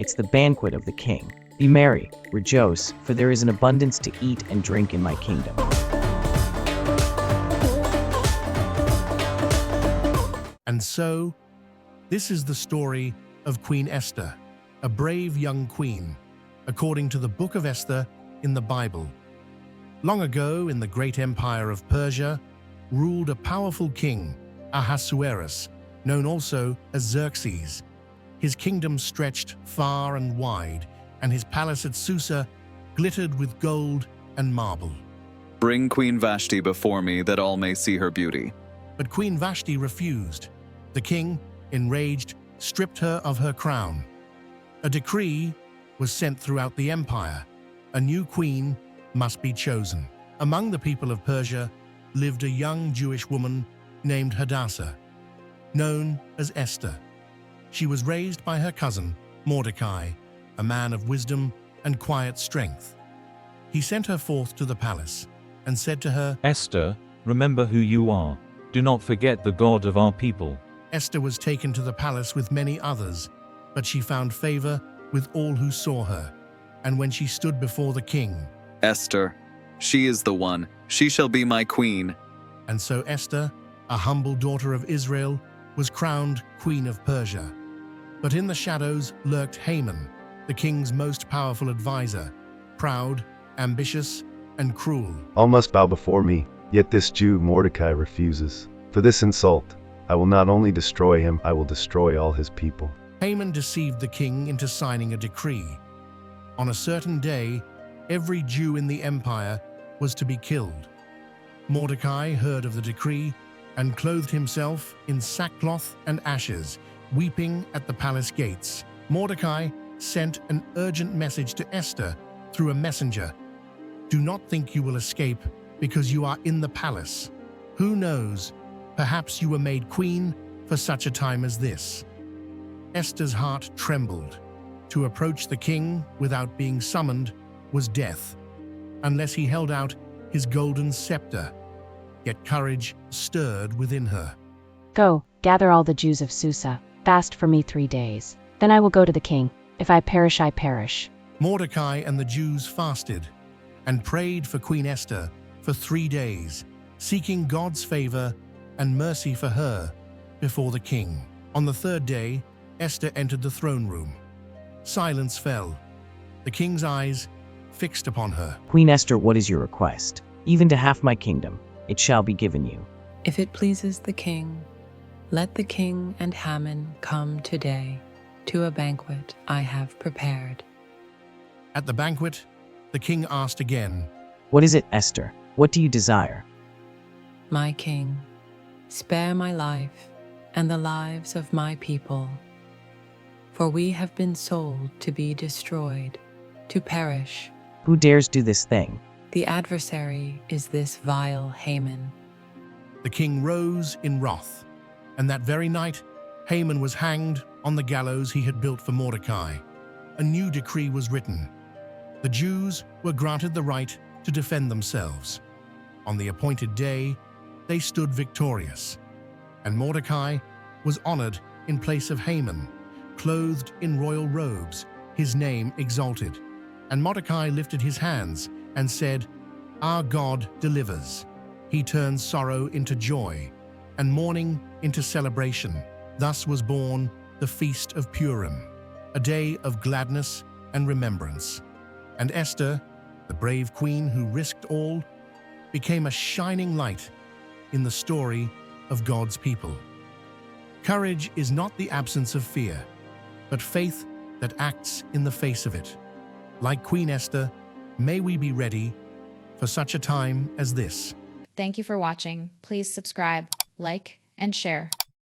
It's the banquet of the king. Be merry, rejoice, for there is an abundance to eat and drink in my kingdom. And so, this is the story of Queen Esther, a brave young queen, according to the book of Esther in the Bible. Long ago, in the great empire of Persia, ruled a powerful king, Ahasuerus, known also as Xerxes. His kingdom stretched far and wide, and his palace at Susa glittered with gold and marble. Bring Queen Vashti before me, that all may see her beauty. But Queen Vashti refused. The king, enraged, stripped her of her crown. A decree was sent throughout the empire. A new queen must be chosen. Among the people of Persia lived a young Jewish woman named Hadassah, known as Esther. She was raised by her cousin, Mordecai, a man of wisdom and quiet strength. He sent her forth to the palace and said to her, Esther, remember who you are. Do not forget the God of our people. Esther was taken to the palace with many others, but she found favor with all who saw her. And when she stood before the king, Esther, she is the one. She shall be my queen. And so Esther, a humble daughter of Israel, was crowned Queen of Persia. But in the shadows lurked Haman, the king's most powerful advisor, proud, ambitious, and cruel. All must bow before me, yet this Jew Mordecai refuses. For this insult, I will not only destroy him, I will destroy all his people. Haman deceived the king into signing a decree. On a certain day, every Jew in the empire was to be killed. Mordecai heard of the decree and clothed himself in sackcloth and ashes, weeping at the palace gates. Mordecai sent an urgent message to Esther through a messenger. Do not think you will escape because you are in the palace. Who knows, perhaps you were made queen for such a time as this. Esther's heart trembled. To approach the king without being summoned was death, unless he held out his golden scepter. Yet courage stirred within her. Go, gather all the Jews of Susa, fast for me 3 days. Then I will go to the king. If I perish, I perish. Mordecai and the Jews fasted and prayed for Queen Esther for 3 days, seeking God's favor and mercy for her before the king. On the 3rd day, Esther entered the throne room. Silence fell, the king's eyes fixed upon her. Queen Esther, what is your request? Even to half my kingdom, it shall be given you. If it pleases the king, let the king and Haman come today to a banquet I have prepared. At the banquet, the king asked again, What is it, Esther? What do you desire? My king, spare my life and the lives of my people. For we have been sold to be destroyed, to perish. Who dares do this thing? The adversary is this vile Haman. The king rose in wrath, and that very night Haman was hanged on the gallows he had built for Mordecai. A new decree was written. The Jews were granted the right to defend themselves. On the appointed day, they stood victorious, and Mordecai was honored in place of Haman, clothed in royal robes, his name exalted. And Mordecai lifted his hands and said, Our God delivers. He turns sorrow into joy, and mourning into celebration. Thus was born the Feast of Purim, a day of gladness and remembrance. And Esther, the brave queen who risked all, became a shining light in the story of God's people. Courage is not the absence of fear, but faith that acts in the face of it. Like Queen Esther, may we be ready for such a time as this. Thank you for watching. Please subscribe, like, and share.